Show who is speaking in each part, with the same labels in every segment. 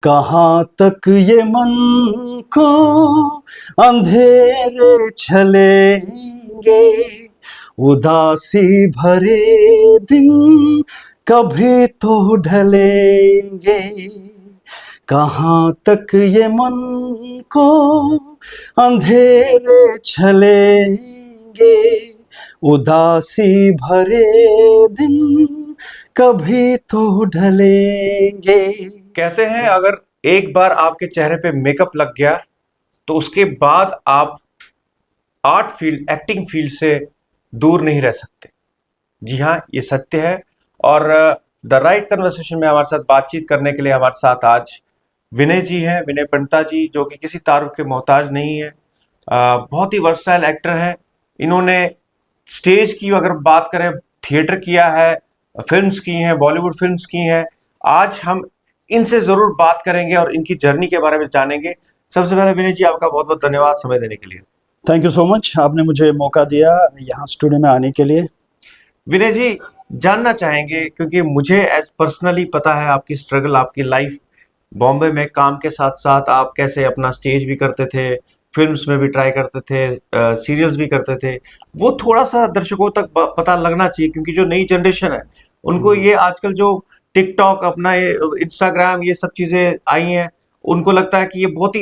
Speaker 1: कहाँ तक ये मन को अंधेरे छलेंगे, उदासी भरे दिन कभी तो ढलेंगे। कहाँ तक ये मन को अंधेरे छलेंगे, उदासी भरे दिन कभी तो ढलेंगे।
Speaker 2: कहते हैं अगर एक बार आपके चेहरे पे मेकअप लग गया तो उसके बाद आप आर्ट फील्ड, एक्टिंग फील्ड से दूर नहीं रह सकते। जी हाँ, ये सत्य है। और द राइट कन्वर्सेशन में हमारे साथ बातचीत करने के लिए हमारे साथ आज विनय जी हैं, विनय पंडिता जी, जो कि किसी तारुफ के मोहताज नहीं है। बहुत ही वर्सटाइल एक्टर हैं। इन्होंने स्टेज की अगर बात करें, थिएटर किया है, फिल्म्स की हैं, बॉलीवुड फिल्म्स की हैं। आज हम इनसे जरूर बात करेंगे और इनकी जर्नी के बारे में जानेंगे। सबसे पहले विनय जी, आपका बहुत बहुत धन्यवाद समय देने के लिए।
Speaker 1: थैंक यू सो मच, आपने मुझे मौका दिया यहाँ स्टूडियो में आने के लिए।
Speaker 2: विनय जी, जानना चाहेंगे क्योंकि मुझे एज पर्सनली पता है आपकी स्ट्रगल, आपकी लाइफ बॉम्बे में काम के साथ साथ आप कैसे अपना स्टेज भी करते थे, फिल्म्स में भी ट्राई करते थे, सीरियल्स भी करते थे। वो थोड़ा सा दर्शकों तक पता लगना चाहिए क्योंकि जो नई जनरेशन है उनको ये आजकल जो टिकटॉक, अपना ये इंस्टाग्राम, ये सब चीजें आई हैं, उनको लगता है कि ये बहुत ही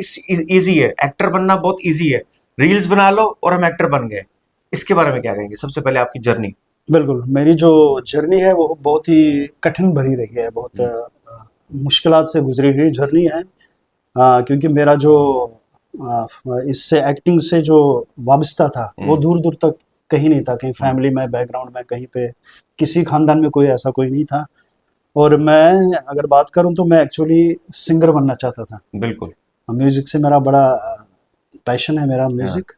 Speaker 2: इजी है, एक्टर बनना बहुत इजी है, रील्स बना लो और हम एक्टर बन गए। इसके बारे में क्या कहेंगे? सबसे पहले आपकी जर्नी।
Speaker 1: बिल्कुल, मेरी जो जर्नी है वो बहुत ही कठिन भरी रही है, बहुत मुश्किलात से गुजरी हुई जर्नी है। क्योंकि मेरा जो इससे एक्टिंग से जो वाबस्ता था वो दूर दूर तक कहीं नहीं था, कहीं फैमिली में, बैकग्राउंड में, कहीं पे किसी खानदान में कोई ऐसा कोई नहीं था। और मैं अगर बात करूं तो मैं एक्चुअली सिंगर बनना चाहता था।
Speaker 2: बिल्कुल।
Speaker 1: म्यूज़िक से मेरा बड़ा पैशन है, मेरा म्यूज़िक।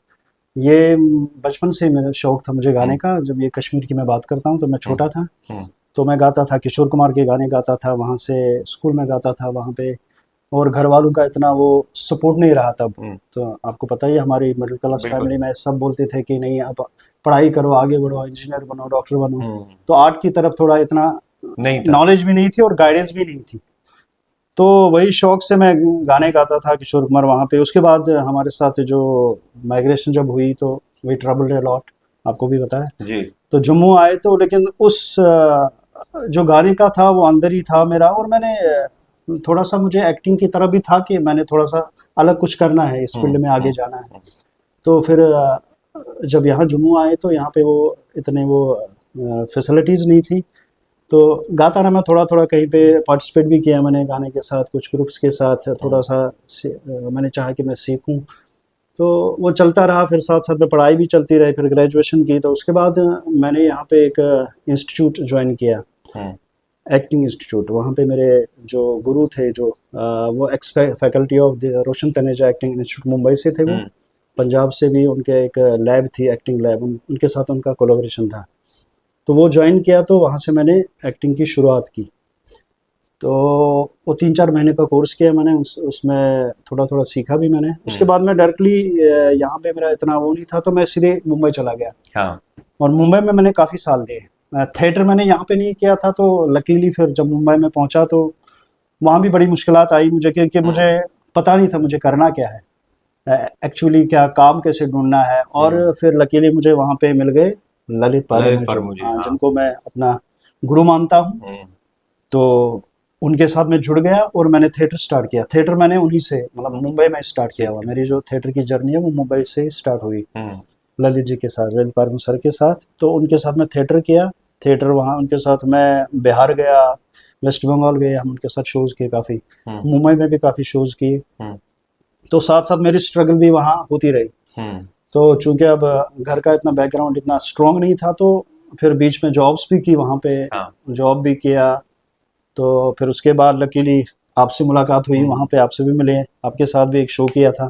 Speaker 1: ये बचपन से मेरा शौक था मुझे गाने का। जब ये कश्मीर की मैं बात करता हूँ तो मैं छोटा था तो मैं गाता था, किशोर कुमार के गाने गाता था, वहाँ से स्कूल में गाता था वहाँ पे। और घर वालों का इतना वो सपोर्ट नहीं रहा तब। तो आपको पता ही है, हमारी मिडिल क्लास फैमिली में सब बोलते थे कि नहीं, आप पढ़ाई करो, आगे बढ़ो, इंजीनियर बनो, डॉक्टर बनो। तो आर्ट की तरफ थोड़ा इतना नॉलेज भी नहीं थी और गाइडेंस भी नहीं थी। तो वही शौक से मैं गाने गाता था, किशोर कुमार वहाँ पे। उसके बाद हमारे साथ जो माइग्रेशन जब हुई तो वी ट्रबल्ड अ लॉट, आपको भी पता है
Speaker 2: जी।
Speaker 1: तो जम्मू आए तो, लेकिन उस जो गाने का था वो अंदर ही था मेरा। और मैंने थोड़ा सा, मुझे एक्टिंग की तरफ भी था कि मैंने थोड़ा सा अलग कुछ करना है, इस फील्ड में आगे जाना है। तो फिर जब यहाँ जम्मू आए तो यहाँ पे वो इतने वो फैसिलिटीज़ नहीं थी। तो गाता रहा मैं, थोड़ा थोड़ा कहीं पे पार्टिसिपेट भी किया मैंने गाने के साथ, कुछ ग्रुप्स के साथ थोड़ा सा मैंने चाहा कि मैं सीखूं। तो वो चलता रहा, फिर साथ साथ में पढ़ाई भी चलती रही। फिर ग्रेजुएशन की तो उसके बाद मैंने यहाँ पे एक इंस्टीट्यूट ज्वाइन किया, एक्टिंग इंस्टीट्यूट। वहाँ पे मेरे जो गुरु थे, जो वो x faculty of the Roshan Taneja acting institute, Mumbai से थे वो। पंजाब से भी उनके एक लैब थी, एक्टिंग लैब, उनके साथ उनका कोलैबोरेशन था। तो वो ज्वाइन किया तो वहाँ से मैंने एक्टिंग की शुरुआत की। तो वो 3-4 महीने का कोर्स किया मैंने, उसमें थोड़ा थोड़ा सीखा भी मैंने। उसके बाद मैं डायरेक्टली, यहाँ पे मेरा इतना वो नहीं था तो मैं सीधे मुंबई चला गया।
Speaker 2: हाँ।
Speaker 1: और मुंबई में मैंने काफ़ी साल दिए। थिएटर मैंने यहाँ पे नहीं किया था, तो लकीली फिर जब मुंबई में पहुँचा तो वहाँ भी बड़ी मुश्किलात आई मुझे, क्योंकि मुझे पता नहीं था मुझे करना क्या है, एक्चुअली क्या काम कैसे ढूंढना है। और फिर लकीली मुझे वहाँ पे मिल गए ललित पारेख, जिनको मैं अपना गुरु मानता हूँ। तो उनके साथ मैं जुड़ गया और मैंने थिएटर स्टार्ट किया। थिएटर मैंने उन्हीं से, मतलब मुंबई में स्टार्ट किया हुआ। मेरी जो थिएटर की जर्नी है वो मुंबई से स्टार्ट हुई, ललित जी के साथ, ललित पारेख सर के साथ। तो उनके साथ मैं थिएटर किया। थिएटर वहाँ उनके साथ मैं बिहार गया, वेस्ट बंगाल गए, हम उनके साथ शोज़ किए काफ़ी। मुंबई में भी काफ़ी शोज़ किए। तो साथ साथ मेरी स्ट्रगल भी वहाँ होती रही। तो चूंकि अब घर का इतना बैकग्राउंड इतना स्ट्रॉन्ग नहीं था, तो फिर बीच में जॉब्स भी की वहाँ पे। जॉब भी किया। तो फिर उसके बाद लकीली आपसे मुलाकात हुई, वहाँ पे आपसे भी मिले, आपके साथ भी एक शो किया था।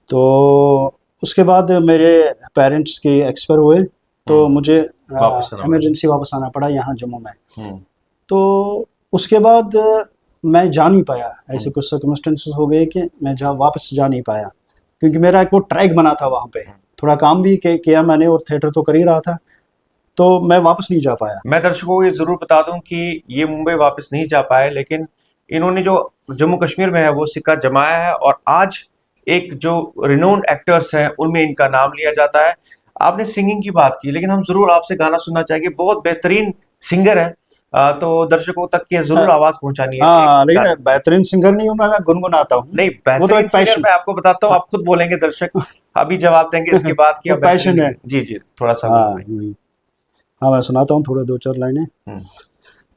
Speaker 1: तो उसके बाद मेरे पेरेंट्स के एक्सपायर हुए तो मुझे इमरजेंसी वापस आना पड़ा यहाँ जम्मू में। तो उसके बाद मैं जा नहीं पाया, ऐसे कुछ सर्कमस्टेंसेस हो गए कि मैं वापस जा नहीं पाया, क्योंकि मेरा एक वो ट्रैक बना था वहाँ पे। थोड़ा काम भी किया मैंने और थिएटर तो कर ही रहा था, तो मैं वापस नहीं जा पाया।
Speaker 2: मैं दर्शकों को ये जरूर बता दूं कि ये मुंबई वापस नहीं जा पाए, लेकिन इन्होंने जो जम्मू कश्मीर में है वो सिक्का जमाया है, और आज एक जो रिनोन्ड एक्टर्स हैं उनमें इनका नाम लिया जाता है। आपने सिंगिंग की बात की, लेकिन हम जरूर आपसे गाना सुनना चाहेंगे। बहुत बेहतरीन सिंगर है, तो दर्शकों तक ये जरूर आवाज पहुंचानी है एक
Speaker 1: हाँ, लेकिन
Speaker 2: गाना।
Speaker 1: मैं बेहतरीन सिंगर नहीं हूँ, मैं गुनगुनाता हूँ।
Speaker 2: नहीं,
Speaker 1: वो तो
Speaker 2: बेहतरीन
Speaker 1: एक
Speaker 2: सिंगर
Speaker 1: पैशन।
Speaker 2: मैं आपको बताता हूँ, आप खुद बोलेंगे, दर्शक अभी जवाब देंगे इसके बाद कि
Speaker 1: वो
Speaker 2: आप बेहतरीन
Speaker 1: पैशन है।
Speaker 2: नहीं। जी जी, थोड़ा सा
Speaker 1: हाँ
Speaker 2: गुनगुनाइए।
Speaker 1: हाँ, मैं सुनाता हूँ थोड़े दो चार लाइनें।
Speaker 2: हम्म।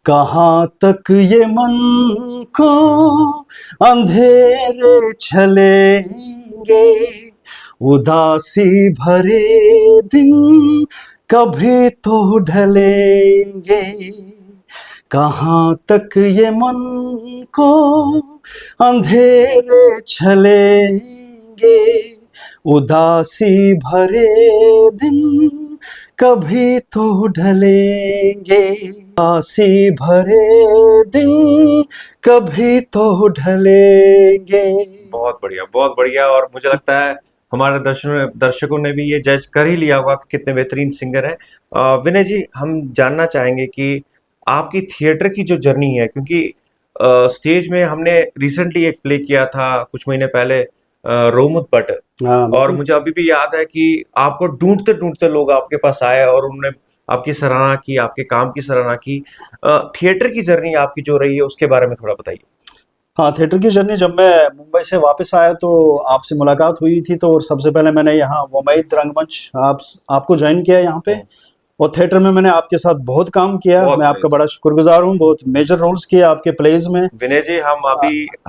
Speaker 1: कहाँ तक ये मन को अंधेरे चलेंगे, उदासी भरे दिन कभी तो ढलेंगे। कहाँ तक ये मन को अंधेरे चलेंगे, उदासी भरे दिन कभी तो ढलेंगे। उदासी भरे दिन कभी तो ढलेंगे।
Speaker 2: बहुत बढ़िया, बहुत बढ़िया। और मुझे लगता है हमारे दर्शकों ने भी ये जज कर ही लिया होगा कि कितने बेहतरीन सिंगर हैं। विनय जी, हम जानना चाहेंगे कि आपकी थिएटर की जो जर्नी है, क्योंकि स्टेज में हमने रिसेंटली एक प्ले किया था कुछ महीने पहले, रोमुत भट्ट,
Speaker 1: हाँ
Speaker 2: और
Speaker 1: बिल्कुल।
Speaker 2: मुझे अभी भी याद है कि आपको ढूंढते ढूंढते लोग आपके पास आए और उन्होंने आपकी सराहना की, आपके काम की सराहना की। थिएटर की जर्नी आपकी जो रही है उसके बारे में थोड़ा बताइए।
Speaker 1: हाँ, थिएटर की जर्नी, जब मैं मुंबई से वापस आया तो आपसे मुलाकात हुई थी, तो सबसे पहले मैंने यहाँ वमईद रंगमंच आपको ज्वाइन किया यहाँ पे।
Speaker 2: हम्म।
Speaker 1: और थिएटर में मैंने आपके साथ बहुत काम किया,
Speaker 2: बहुत
Speaker 1: मैं आपका
Speaker 2: नाइस।
Speaker 1: बड़ा शुक्रगुजार हूँ। बहुत मेजर रोल्स किए आपके प्लेज में।
Speaker 2: विनय जी,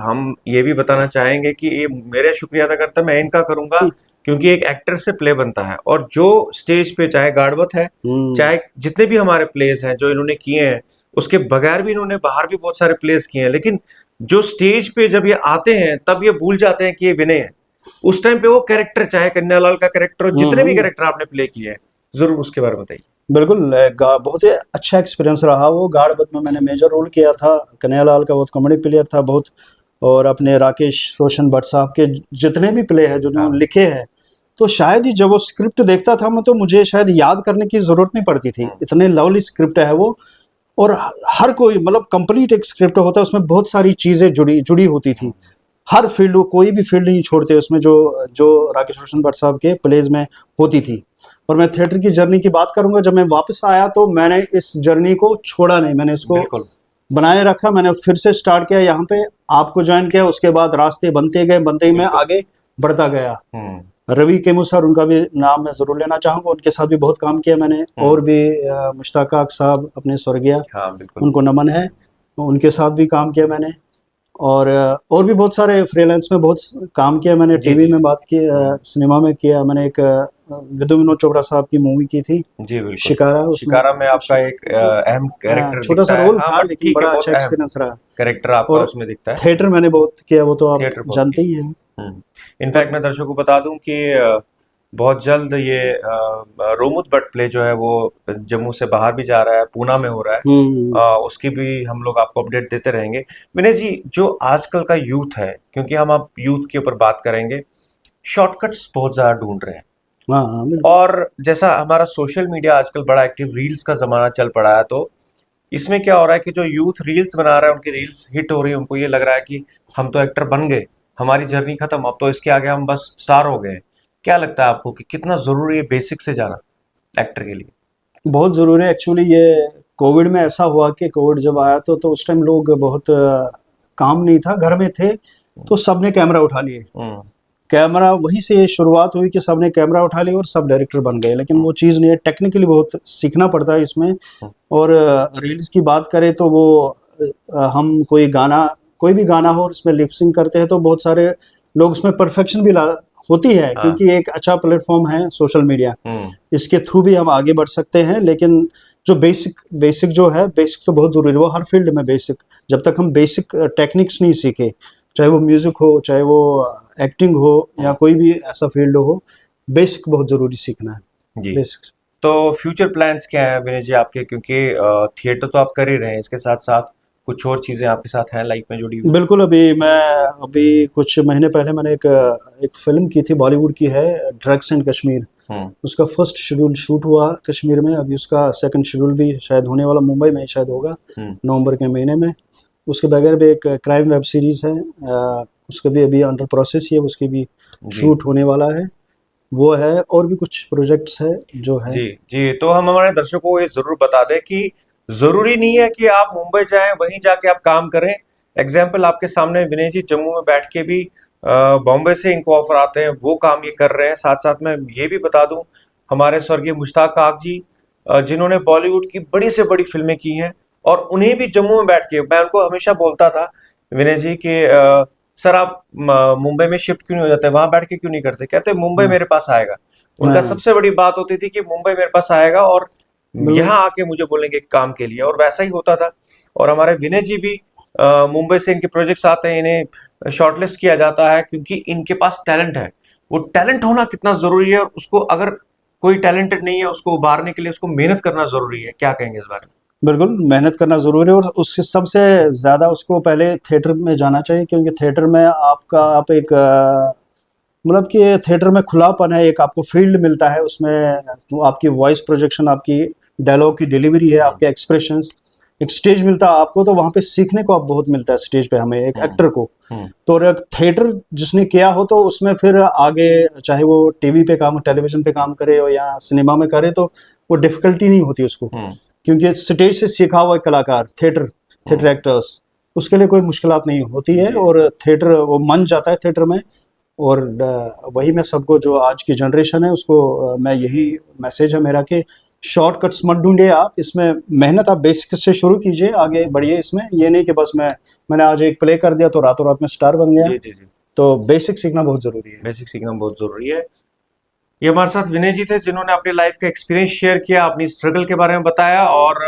Speaker 2: हम ये भी बताना चाहेंगे कि ये मेरे शुक्रिया अदा करता मैं इनका करूंगा, क्योंकि एक एक्टर से प्ले बनता है, और जो स्टेज पे चाहे गाड़वत है,
Speaker 1: हम्म।
Speaker 2: चाहे जितने भी हमारे प्लेस हैं जो इन्होंने किए हैं, उसके बगैर भी इन्होंने बाहर भी बहुत सारे प्लेस किए हैं, लेकिन जो स्टेज पे जब ये आते हैं तब ये भूल जाते हैं कि ये विनय है। उस टाइम पे वो कैरेक्टर, चाहे कन्यालाल का कैरेक्टर हो, जितने भी
Speaker 1: हम्म।
Speaker 2: कैरेक्टर आपने प्ले किए हैं, जरूर उसके बारे में बताइए।
Speaker 1: बिल्कुल, बहुत ही अच्छा एक्सपीरियंस रहा वो। गाड़वत में मैंने मेजर रोल किया था। कन्हैयालाल का बहुत कॉमेडी प्लेयर था बहुत। और अपने राकेश रोशन भट्ट साहब के जितने भी प्ले हैं जो जो
Speaker 2: हाँ।
Speaker 1: लिखे हैं, तो शायद ही जब वो स्क्रिप्ट देखता था मैं, तो मुझे शायद याद करने की ज़रूरत नहीं पड़ती थी, इतने लवली स्क्रिप्ट है वो। और हर कोई, मतलब कंप्लीट एक स्क्रिप्ट होता है, उसमें बहुत सारी चीज़ें जुड़ी जुड़ी होती थी। हर फील्ड, वो कोई भी फील्ड नहीं छोड़ते उसमें, जो जो राकेश रोशन भट्ट साहब के प्लेज में होती थी। और मैं थिएटर की जर्नी की बात करूंगा, जब मैं वापस आया तो मैंने इस जर्नी को छोड़ा नहीं, मैंने इसको
Speaker 2: बिल्कुल।
Speaker 1: बनाए रखा। मैंने फिर से स्टार्ट किया यहाँ पे, आपको ज्वाइन किया, उसके बाद रास्ते बनते गए, बनते ही मैं
Speaker 2: बिल्कुल।
Speaker 1: आगे बढ़ता गया।
Speaker 2: हम्म।
Speaker 1: रवि केमू सर, उनका भी नाम मैं ज़रूर लेना चाहूँगा, उनके साथ भी बहुत काम किया मैंने। और भी मुश्ताक साहब अपने स्वर्गीय,
Speaker 2: हाँ बिल्कुल।
Speaker 1: उनको नमन है, उनके साथ भी काम किया मैंने। और भी बहुत सारे फ्रीलांस में बहुत काम किया मैंने।
Speaker 2: जी
Speaker 1: टीवी
Speaker 2: जी।
Speaker 1: में बात की, सिनेमा में किया मैंने। एक विदु विनोद चोपड़ा साहब की मूवी की थी,
Speaker 2: जी बिल्कुल।
Speaker 1: शिकारा, उसमें
Speaker 2: शिकारा में आपका एक अहम कैरेक्टर
Speaker 1: छोटा सा
Speaker 2: दिखता है,
Speaker 1: रोल
Speaker 2: हाँ,
Speaker 1: था,
Speaker 2: बट
Speaker 1: लेकिन
Speaker 2: ठीक है,
Speaker 1: बड़ा
Speaker 2: बहुत
Speaker 1: अच्छा
Speaker 2: अहम
Speaker 1: एक्सपीरियंस रहा।
Speaker 2: कैरेक्टर आपका
Speaker 1: और
Speaker 2: उसमें दिखता है।
Speaker 1: थिएटर मैंने बहुत किया, वो तो आप
Speaker 2: थिएटर बहुत
Speaker 1: जानते ही
Speaker 2: किया।
Speaker 1: हैं।
Speaker 2: इनफैक्ट मैं दर्शकों को बता दूं कि बहुत जल्द ये रोमुत भट्ट प्ले जो है वो जम्मू से बाहर भी जा रहा है, पूना में हो रहा है।
Speaker 1: हम्म।
Speaker 2: उसकी भी हम लोग आपको अपडेट देते रहेंगे। विनय जी, जो आजकल का यूथ है, क्योंकि हम अब यूथ के ऊपर बात करेंगे, शॉर्टकट्स बहुत ज्यादा ढूंढ रहे हैं।
Speaker 1: हाँ हाँ बिल्कुल।
Speaker 2: और जैसा हमारा सोशल मीडिया आजकल बड़ा एक्टिव, रील्स का जमाना चल पड़ा है, तो इसमें क्या हो रहा है कि जो यूथ रील्स बना रहा है, उनकी रील्स हिट हो रही है, उनको ये लग रहा है कि हम तो एक्टर बन गए, हमारी जर्नी खत्म, अब तो इसके आगे हम बस स्टार हो गए। क्या लगता है आपको कि कितना जरूरी है बेसिक से जाना एक्टर के लिए?
Speaker 1: बहुत ज़रूरी है एक्चुअली। ये कोविड में ऐसा हुआ कि कोविड जब आया तो उस टाइम लोग बहुत काम नहीं था, घर में थे, तो सबने कैमरा उठा लिए।
Speaker 2: हम्म।
Speaker 1: कैमरा, वहीं से ये शुरुआत हुई कि सबने कैमरा उठा लिया और सब डायरेक्टर बन गए। लेकिन वो चीज़ नहीं है, टेक्निकली बहुत सीखना पड़ता है इसमें। और रील्स की बात करें तो वो हम कोई भी गाना हो और उसमें लिपसिंग करते हैं, तो बहुत सारे लोग उसमें परफेक्शन भी ला होती है,
Speaker 2: हाँ।
Speaker 1: क्योंकि एक अच्छा प्लेटफॉर्म है सोशल मीडिया, इसके थ्रू भी हम आगे बढ़ सकते हैं। लेकिन जो बेसिक जो है, बेसिक तो बहुत ज़रूरी है, वो हर फील्ड में बेसिक। जब तक हम बेसिक टेक्निक्स नहीं सीखे, चाहे वो म्यूज़िक हो, चाहे वो एक्टिंग हो, या कोई भी ऐसा फील्ड हो, बेसिक बहुत ज़रूरी सीखना है,
Speaker 2: जी।
Speaker 1: बेसिक्स।
Speaker 2: तो फ्यूचर प्लान्स क्या हैं विनय जी आपके? क्योंकि थिएटर तो आप कर ही रहे हैं, इसके साथ साथ कुछ और चीजें आपके साथ हैं लाइफ में जुड़ी हुई?
Speaker 1: बिल्कुल, अभी कुछ महीने पहले मैंने एक फ़िल्म की थी, बॉलीवुड की है, ड्रग्स एंड कश्मीर।
Speaker 2: हम्म।
Speaker 1: उसका फर्स्ट शेड्यूल शूट हुआ कश्मीर में, अभी उसका सेकंड शेड्यूल भी शायद होने वाला, मुंबई में ही शायद होगा,
Speaker 2: हम्म।
Speaker 1: नवंबर के महीने में। उसके बगैर भी एक क्राइम वेब सीरीज़ है, उसका भी अभी अंडर प्रोसेस ही है, उसकी भी
Speaker 2: जी
Speaker 1: शूट होने वाला है, वो है। और भी कुछ प्रोजेक्ट्स है जो है।
Speaker 2: जी जी। तो हम हमारे दर्शकों को ये जरूर बता दें कि जरूरी नहीं है कि आप मुंबई जाएं वहीं जाके आप काम करें। एग्जाम्पल आपके सामने विनय जी जम्मू में बैठ के भी बॉम्बे से इनको ऑफर आते हैं, वो काम ये कर रहे हैं। साथ साथ में ये भी बता दूं, हमारे स्वर्गीय मुश्ताक काक जी जिन्होंने बॉलीवुड की बड़ी से बड़ी फिल्में की हैं, और उन्हें भी जम्मू में बैठ के, मैं उनको हमेशा बोलता था विनय जी कि सर आप मुंबई में शिफ्ट क्यों नहीं हो जाते, वहां बैठ के क्यों नहीं करते? कहते मुंबई
Speaker 1: हाँ
Speaker 2: मेरे पास आएगा। उनका
Speaker 1: हाँ,
Speaker 2: सबसे बड़ी बात होती थी कि मुंबई मेरे पास आएगा और
Speaker 1: बिल्कुल।
Speaker 2: यहाँ आके मुझे बोलेंगे काम के लिए, और वैसा ही होता था। और हमारे विनय जी भी मुंबई से इनके प्रोजेक्ट्स आते हैं, इन्हें शॉर्टलिस्ट किया जाता है क्योंकि इनके पास टैलेंट है। वो टैलेंट होना कितना जरूरी है, और उसको अगर कोई टैलेंटेड नहीं है उसको उभारने के लिए उसको मेहनत करना जरूरी है। क्या कहेंगे इस बारे में?
Speaker 1: बिल्कुल मेहनत करना ज़रूरी है, और उससे सबसे ज़्यादा उसको पहले थिएटर में जाना चाहिए, क्योंकि थिएटर में आप एक मतलब कि थिएटर में खुलापन है, एक आपको फील्ड मिलता है उसमें। वो आपकी वॉइस प्रोजेक्शन, आपकी डायलॉग की डिलीवरी है,
Speaker 2: हम्म
Speaker 1: आपके एक्सप्रेशंस, एक स्टेज मिलता है आपको, तो वहाँ पे सीखने को आप बहुत मिलता है स्टेज पे हमें, एक
Speaker 2: हम्म
Speaker 1: एक्टर को।
Speaker 2: हम्म
Speaker 1: तो और एक थिएटर जिसने किया हो तो उसमें फिर आगे, चाहे वो टीवी पे काम, टेलीविजन पे काम करे हो या सिनेमा में करे, तो वो डिफ़िकल्टी नहीं होती उसको।
Speaker 2: हम्म
Speaker 1: क्योंकि स्टेज से सीखा हुआ कलाकार, थिएटर थिएटर
Speaker 2: हम्म,
Speaker 1: एक्टर्स, उसके लिए कोई मुश्किलात नहीं होती है,
Speaker 2: जी
Speaker 1: और थिएटर वो मन जाता है थिएटर में। और वही मैं सबको, जो आज की जनरेशन है उसको, मैं यही मैसेज है मेरा कि शॉर्टकट्स मत ढूंढिए आप इसमें, मेहनत आप बेसिक से शुरू कीजिए, आगे बढ़िए इसमें। ये नहीं कि बस मैंने आज एक प्ले कर दिया तो रातों रात में स्टार बन गया।
Speaker 2: जी जी जी।
Speaker 1: तो बेसिक सीखना बहुत ज़रूरी है।
Speaker 2: बेसिक सीखना बहुत जरूरी है। ये हमारे साथ विनय जी थे जिन्होंने अपनी लाइफ का एक्सपीरियंस शेयर किया, अपनी स्ट्रगल के बारे में बताया, और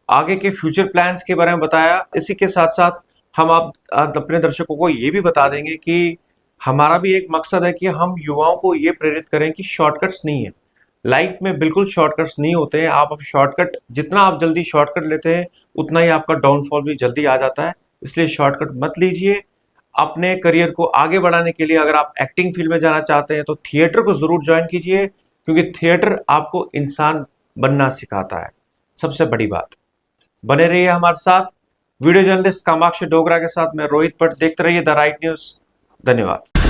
Speaker 2: आगे के फ्यूचर प्लान्स के बारे में बताया। इसी के साथ साथ हम आप अपने दर्शकों को ये भी बता देंगे कि हमारा भी एक मकसद है कि हम युवाओं को ये प्रेरित करें कि शॉर्टकट्स नहीं है लाइफ में, बिल्कुल शॉर्टकट्स नहीं होते हैं। आप अब शॉर्टकट, जितना आप जल्दी शॉर्टकट लेते हैं उतना ही आपका डाउनफॉल भी जल्दी आ जाता है। इसलिए शॉर्टकट मत लीजिए। अपने करियर को आगे बढ़ाने के लिए अगर आप एक्टिंग फील्ड में जाना चाहते हैं तो थिएटर को जरूर ज्वाइन कीजिए, क्योंकि थिएटर आपको इंसान बनना सिखाता है। सबसे बड़ी बात, बने रहिए हमारे साथ। वीडियो जर्नलिस्ट कामाक्षी डोगरा के साथ मैं रोहित भट्ट। देखते रहिए द राइट न्यूज। धन्यवाद।